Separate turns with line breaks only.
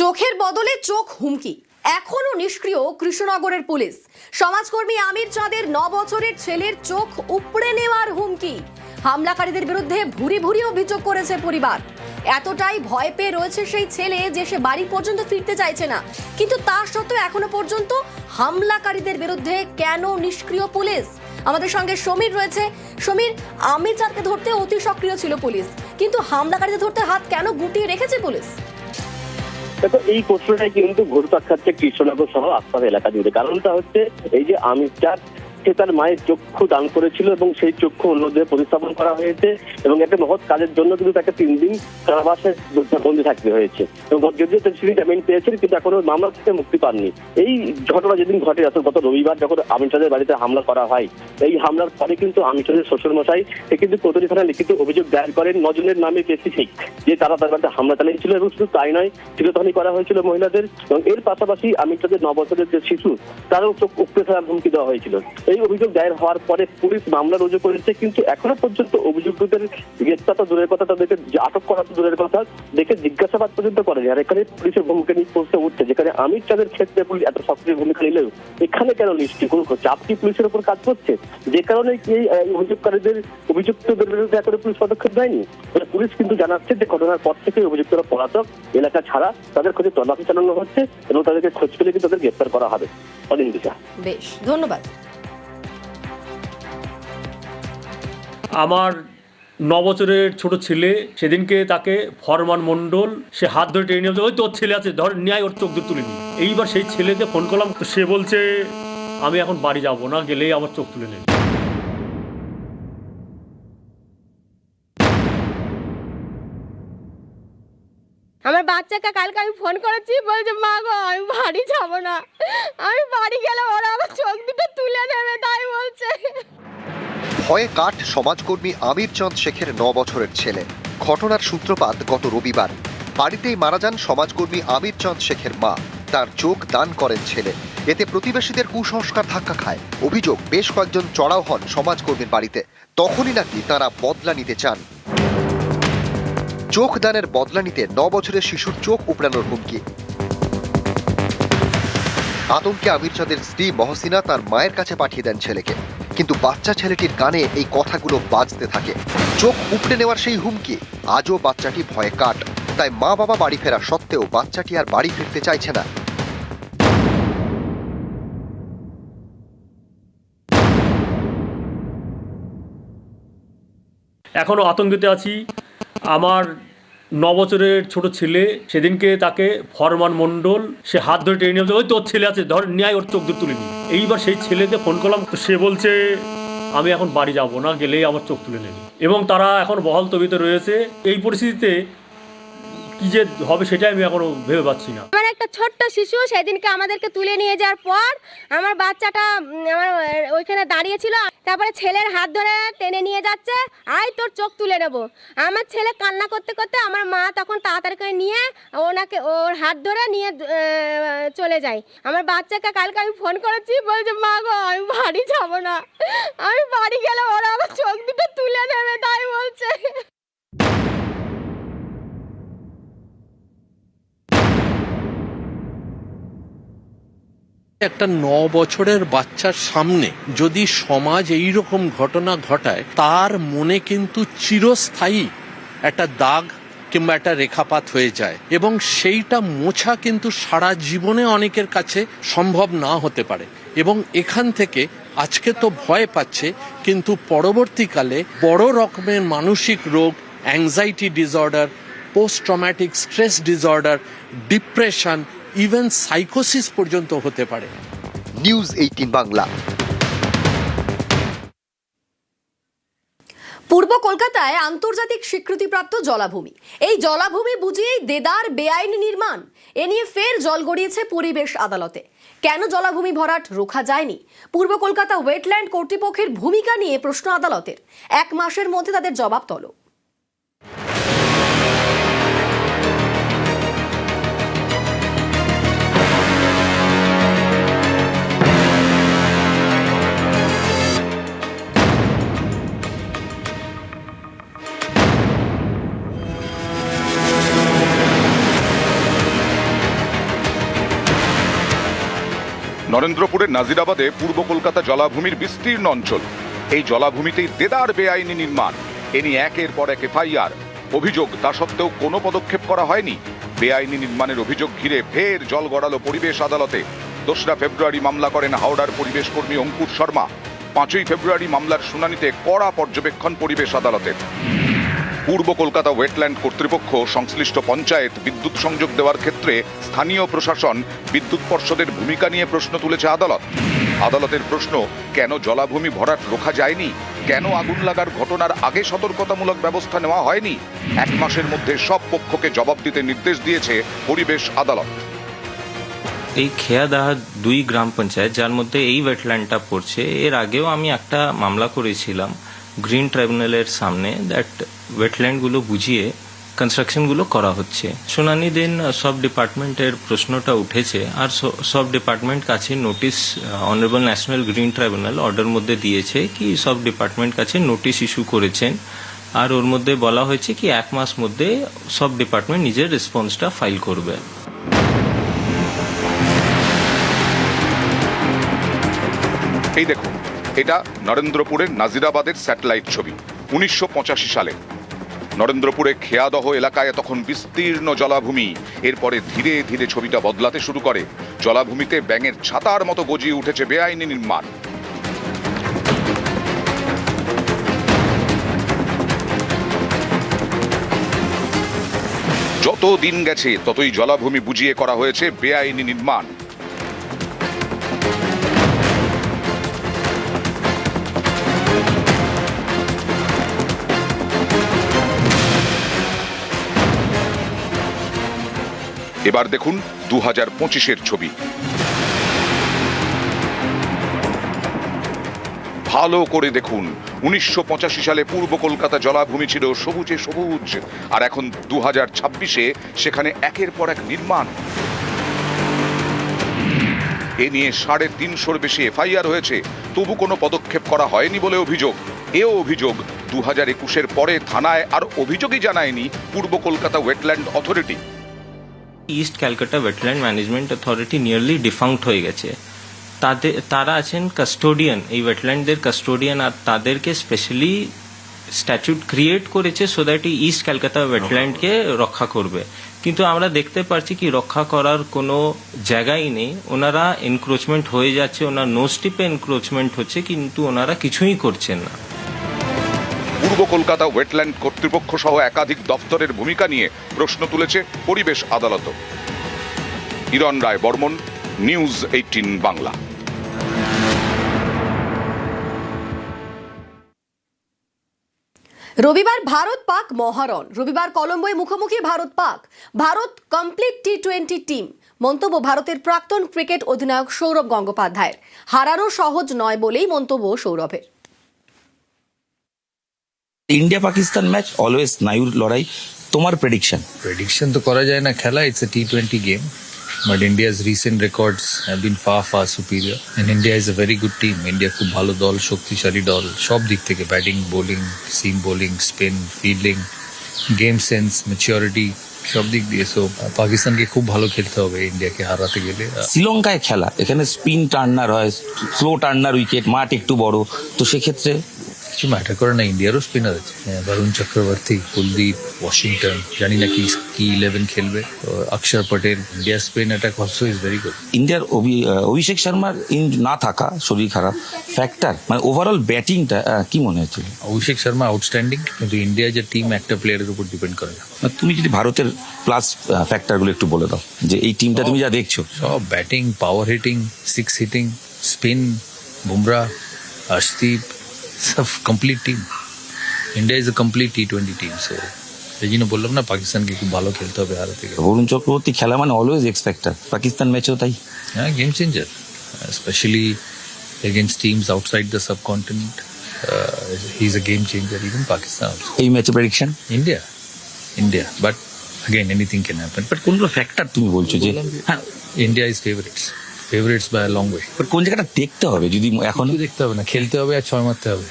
চোখের বদলে চোখ হুমকি, এখনো নিষ্ক্রিয় কৃষ্ণনগরের পুলিশ। সমাজকর্মী আমির চাঁদের 9 বছরের ছেলের চোখ উপড়ে নেওয়ার হুমকি। হামলাকারীদের বিরুদ্ধে ভুরি ভুরি অভিযোগ করেছে পরিবার। এতটাই ভয় পেয়ে রয়েছে সেই ছেলে যে সে বাড়ি পর্যন্ত ফিরতে চাইছে না। কিন্তু তা সত্ত্বেও এখনো পর্যন্ত হামলাকারীদের বিরুদ্ধে কেন নিষ্ক্রিয় পুলিশ? আমাদের সঙ্গে সমীর রয়েছে। সমীর, আমির চাঁদকে ধরতে অতি সক্রিয় ছিল পুলিশ, কিন্তু হামলাকারীদের ধরতে হাত কেন গুটিয়ে রেখেছে পুলিশ?
দেখো, এই প্রশ্নটাই কিন্তু ঘুরপাক খাচ্ছে কৃষ্ণনগর সহ আশপাশ এলাকা জুড়ে। কারণটা হচ্ছে এই যে আমির চাঁদ সে তার মায়ের চক্ষু দান করেছিল এবং সেই চক্ষু অন্যদের প্রতিস্থাপন করা হয়েছে এবং একটা মহৎ কাজের জন্য কিন্তু তাকে 3 দিন কারাবাসে বন্দী থাকতে হয়েছে এবং যদিও তিনি জামিন পেয়েছেন কিন্তু এখনো মামলা থেকে মুক্তি পাননি। এই ঘটনা যেদিন ঘটে গত রবিবার যখন আমির চাঁদের বাড়িতে হামলা করা হয়, এই হামলার পরে কিন্তু আমির চাঁদের শ্বশুরমশাই সে কিন্তু কোতোয়ালি থানায় লিখিত অভিযোগ দায়ের করেন 9 জনের নামে স্পেসিফিক যে তারা তার বাড়িতে হামলা চালিয়েছিল এবং শুধু তাই নয়, তিলোত্তমানি করা হয়েছিল মহিলাদের এবং এর পাশাপাশি আমির চাঁদের 9 বছরের যে শিশু তারও চোখ উপড়ে ফেলার হুমকি দেওয়া হয়েছিল। এই অভিযোগ দায়ের হওয়ার পরে পুলিশ মামলা রুজু করেছে, কিন্তু এখনো পর্যন্ত অভিযুক্তদের গ্রেপ্তার তো দূরের কথা, তাদেরকে আটক করা তো দূরের কথা, দেখে জিজ্ঞাসাবাদ পর্যন্ত করেনি। আর এখানে পুলিশের ভূমিকা নিয়ে প্রশ্ন উঠছে, যেখানে আমির চাঁদের ক্ষেত্রে পুলিশ এত সক্রিয় ভূমিকা নিলেও এখানে কেন নিশ্চয় কোনো চাপ কি পুলিশের উপর কাজ করছে, যে কারণে এই অভিযোগকারীদের অভিযুক্তদের বিরুদ্ধে এখনো পুলিশ পদক্ষেপ নেয়নি? পুলিশ কিন্তু জানাচ্ছে যে ঘটনার পর থেকে অভিযুক্তরা পলাতক, এলাকা ছাড়া, তাদের খোঁজে তল্লাশি চালানো হচ্ছে এবং তাদেরকে খোঁজ পেলে কিন্তু তাদের গ্রেপ্তার করা হবে। অনিন্দিতা,
বেশ, ধন্যবাদ।
আমার 9 বছরের ছোট ছেলে, সেদিনকে তাকে ফরমান মণ্ডল সে হাত ধরে টেনে নিয়ে, ওই তোর ছেলে আছে, ধর ন্যায়, ওর চোখ দূর তুলে নি। এইবার সেই ছেলেকে ফোন করলাম, তো সে বলছে আমি এখন বাড়ি যাব না, গেলেই আমার চোখ তুলে নেবে।
আমার বাচ্চাকে কালকে আমি ফোন করেছি, বলছে মা গো আমি বাড়ি যাব না, আমি বাড়ি গেলে ওরা আমার চোখ দুটো তুলে নেবে, তাই বলছে।
ভয়ে কাঠ সমাজকর্মী আমির চাঁদ শেখের 9 বছরের ছেলে। ঘটনার সূত্রপাত গত রবিবার। বাড়িতেই মারা যান সমাজকর্মী আমির চাঁদ শেখের মা। তার চোখ দান করেন ছেলে। এতে প্রতিবেশীদের কুসংস্কার ধাক্কা খায়। অভিযোগ, বেশ কয়েকজন চড়াও হন সমাজকর্মীর বাড়িতে। তখনই নাকি তারা বদলা নিতে চান। চোখ দানের বদলা নিতে 9 বছরের শিশুর চোখ উপড়ানোর হুমকি। আতঙ্কে আমির চাঁদের স্ত্রী মহসিনা তার মায়ের কাছে পাঠিয়ে দেন ছেলেকে, কিন্তু বাচ্চা ছেলেটির কানে এই কথাগুলো বাজতে থাকে। চোখ উপড়ে নেওয়ার সেই হুমকি। আজও বাচ্চাটি ভয়ে কাঠ। তাই মা বাবা বাড়ি ফেরা সত্ত্বেও বাচ্চাটি আর বাড়ি ফিরতে চাইছে না।
এখনো আতঙ্কিত আছি। আমার 9 বছরের ছোট ছেলে, সেদিনকে তাকে ফরমান মণ্ডল সে হাত ধরে টেনে নিয়ে, ওই তোর ছেলে আছে, ধর ন্যায়, ওর চোখ দূর তুলে নি। এইবার সেই ছেলেকে ফোন করলাম, তো সে বলছে আমি এখন বাড়ি যাব না, গেলেই আমার চোখ তুলে নেবে। এবং তারা এখন বহাল তবিতে রয়েছে। এই পরিস্থিতিতে কি যে হবে সেটাই আমি এখনো ভেবে পাচ্ছি না।
আমার একটা ছোট্ট শিশু সেদিনকে আমাদেরকে তুলে নিয়ে যাওয়ার পর আমার বাচ্চাটা আমার ওইখানে দাঁড়িয়ে ছিল, তারপরে ছেলের হাত ধরে টেনে নিয়ে যাচ্ছে, আয় তোর চোখ তুলে নেবো। আমার ছেলে কান্না করতে করতে আমার মা তখন তাড়াতাড়ি করে নিয়ে ওনাকে ওর হাত ধরে নিয়ে চলে যায়। আমার বাচ্চাকে কালকে আমি ফোন করেছি, বলছে মা গো আমি বাড়ি যাব না, আমি বাড়ি গেলে ওরা আমার চোখ দুটো তুলে নেবে, তাই বলছে।
একটা 9 বছরের বাচ্চার সামনে যদি সমাজ এই রকম ঘটনা ঘটায়, তার মনে কিন্তু চিরস্থায়ী একটা দাগ কিংবা একটা রেখাপাত হয়ে যায় এবং সেইটা মোছা কিন্তু সারা জীবনে অনেকের কাছে সম্ভব না হতে পারে। এবং এখান থেকে আজকে তো ভয় পাচ্ছে, কিন্তু পরবর্তীকালে বড় রকমের মানসিক রোগ, anxiety disorder, post traumatic stress disorder, depression, even সাইকোসিস পর্যন্ত হতে পারে।
নিউজ 18 বাংলা।
পূর্ব কলকাতায় আন্তর্জাতিক স্বীকৃতিপ্রাপ্ত জলাভূমি, এই জলাভূমি বুঝিয়েই দেদার বেআইনি নির্মাণ। এ নিয়ে ফের জল গড়িয়েছে পরিবেশ আদালতে। কেন জলাভূমি ভরাট রোখা যায়নি? পূর্ব কলকাতা ওয়েটল্যান্ড কর্তৃপক্ষের ভূমিকা নিয়ে প্রশ্ন আদালতের। 1 মাসের মধ্যে তাদের জবাব তলব।
নরেন্দ্রপুরের নাজিরাবাদে পূর্ব কলকাতা জলাভূমির বিস্তীর্ণ অঞ্চল। এই জলাভূমিতেই দেদার বেআইনি নির্মাণ। এ নিয়ে একের পর এক এফআইআর, অভিযোগ, তা সত্ত্বেও কোনো পদক্ষেপ করা হয়নি। বেআইনি নির্মাণের অভিযোগ ঘিরে ফের জল গড়ালো পরিবেশ আদালতে। 2রা ফেব্রুয়ারি মামলা করেন হাওড়ার পরিবেশ কর্মী অঙ্কুর শর্মা। 5ই ফেব্রুয়ারি মামলার শুনানিতে কড়া পর্যবেক্ষণ পরিবেশ আদালতের। পূর্ব কলকাতা ওয়েটল্যান্ড কর্তৃপক্ষ সংশ্লিষ্ট পঞ্চায়েত বিদ্যুৎ সংযোগ দেওয়ার ক্ষেত্রে স্থানীয় প্রশাসন, বিদ্যুৎ পর্ষদের ভূমিকা নিয়ে প্রশ্ন তুলেছে আদালত। আদালতের প্রশ্ন, কেন জলাভূমি ভরাট রোখা যায়নি? কেন আগুন লাগার ঘটনার আগে সতর্কতামূলক ব্যবস্থা নেওয়া হয়নি? 1 মাসের মধ্যে সব পক্ষকে জবাব দিতে নির্দেশ দিয়েছে পরিবেশ আদালত।
এই খেয়াদাহা 2 গ্রাম পঞ্চায়েত, যার মধ্যে এই ওয়েটল্যান্ডটা পড়ছে, এর আগেও আমি একটা মামলা করেছিলাম গ্রিন ট্রাইব্যুনালের সামনে, দ্যাট ওয়েটল্যান্ডগুলো বুঝিয়ে কনস্ট্রাকশনগুলো করা হচ্ছে। শুনানি দিন সব ডিপার্টমেন্টের প্রশ্নটা উঠেছে, আর সব ডিপার্টমেন্ট কাছে notice honourable national green tribunal order মধ্যে দিয়েছে কি সব ডিপার্টমেন্ট কাছে নোটিশ ইস্যু করেছেন, আর ওর মধ্যে বলা হয়েছে কি 1 মাস মধ্যে সব ডিপার্টমেন্ট নিজের রেসপন্সটা ফাইল করবে।
এই দেখুন, এটা নরেন্দ্রপুরের নাজিরাবাদের স্যাটেলাইট ছবি। 1985 সালে নরেন্দ্রপুরে খেয়াদহ এলাকায় তখন বিস্তীর্ণ জলাভূমি। এরপরে ধীরে ধীরে ছবিটা বদলাতে শুরু করে। জলাভূমিতে ব্যাঙের ছাতার মতো গজিয়ে উঠেছে বেআইনি নির্মাণ। যত দিন গেছে ততই জলাভূমি বুঝিয়ে করা হয়েছে বেআইনি নির্মাণ। এবার দেখুন 2025-এর ছবি। ভালো করে দেখুন, 1985 সালে পূর্ব কলকাতা জলাভূমি ছিল সবুজে সবুজ, আর এখন 2026-এ সেখানে একের পর এক নির্মাণ। এ নিয়ে 350-র বেশি এফআইআর হয়েছে, তবু কোনো পদক্ষেপ করা হয়নি বলে অভিযোগ। এও অভিযোগ, 2021-এর পরে থানায় আর অভিযোগই জানায়নি পূর্ব Kolkata wetland authority.
East Calcutta wetland management authority nearly ডিফাঙ্কড হয়ে গেছে। তারা আছেন কাস্টোডিয়ান, এই ওয়েটল্যান্ডদের কাস্টোডিয়ান, আর তাদেরকে স্পেশালি স্ট্যাচুট ক্রিয়েট করেছে সো দ্যাট এই ইস্ট ক্যালকাটা ওয়েটল্যান্ডকে রক্ষা করবে। কিন্তু আমরা দেখতে পাচ্ছি কি রক্ষা করার কোনো জায়গাই নেই। ওনারা এনক্রোচমেন্ট হয়ে যাচ্ছে, ওনার নো স্টিপে এনক্রোচমেন্ট হচ্ছে, কিন্তু ওনারা কিছুই করছেন না।
পূর্ব কলকাতা ওয়েটল্যান্ড কর্তৃপক্ষ সহ একাধিক দপ্তরের ভূমিকা নিয়ে প্রশ্ন তুলেছে পরিবেশ আদালত। হিরণ রায় বর্মন, নিউজ 18 বাংলা।
রবিবার ভারত পাক মহারণ। রবিবার কলম্বোয় মুখোমুখি ভারত পাক। ভারত কমপ্লিট টি-20 টিম। মন্তব্য ভারতের প্রাক্তন ক্রিকেট অধিনায়ক সৌরভ গঙ্গোপাধ্যায়ের। হারানো সহজ নয় বলেই মন্তব্য সৌরভের।
ইন্ডিয়া পাকিস্তান ম্যাচ অলওয়েজ স্নায়ুর লড়াই। তোমার প্রেডিকশন তো করা যায় না, খেলা ইটস এ টি-20 game, but India's recent records have been far superior, and India is a very good team. India খুব ভালো দল, শক্তিশালী দল, সব দিক থেকে, batting, bowling, seam bowling, spin, fielding, game sense, maturity, সব দিক দিয়ে। সো পাকিস্তানকে খুব ভালো খেলতে হবে ইন্ডিয়াকে হারাতে গেলে।
শ্রীলঙ্কায় খেলা, এখানে স্পিন টার্নার হয়, স্লো টার্নার উইকেট, মাঠ একটু বড়, তো সেক্ষেত্রে
কিছু ম্যাটার করে না। ইন্ডিয়ারও স্পিনার আছে, বরুণ চক্রবর্তী, কুলদীপ, ওয়াশিংটন, জানি না কি 11 খেলবে, অক্ষর পটেল। ইন্ডিয়ার spin attack also is very good.
ইন্ডিয়ার অভিষেক শর্মার না থাকা, শরীর খারাপ ফ্যাক্টর, মানে ওভারঅল ব্যাটিংটা কি মনে হচ্ছে?
অভিষেক শর্মা আউটস্ট্যান্ডিং, কিন্তু ইন্ডিয়া যে টিম একটা প্লেয়ারের উপর ডিপেন্ড করে না।
তুমি যদি ভারতের প্লাস ফ্যাক্টরগুলো একটু বলে দাও, যে এই টিমটা তুমি যা দেখছো।
সব batting, power hitting, 6 hitting, spin, Bumrah, Harshdeep, সব complete team. India is a complete টি-20 টিম। সো এই জন্য বললাম না, পাকিস্তানকে খুব ভালো খেলতে হবে হারাতে গেলে।
বরুণ চক্রবর্তী খেলা মানে অলওয়েজ এক্স ফ্যাক্টর, পাকিস্তান ম্যাচেও তাই।
হ্যাঁ, game changer, specially against teams outside the subcontinent. He is a game changer, even Pakistan also.
এই ম্যাচে prediction
India, but again anything can happen.
But কোনগুলো ফ্যাক্টর তুমি বলছো যে হ্যাঁ
India is favorites by a long way.
কোন জায়গাটা দেখতে হবে? যদি এখন
দেখতে হবে না, খেলতে হবে আর 6 মারতে হবে।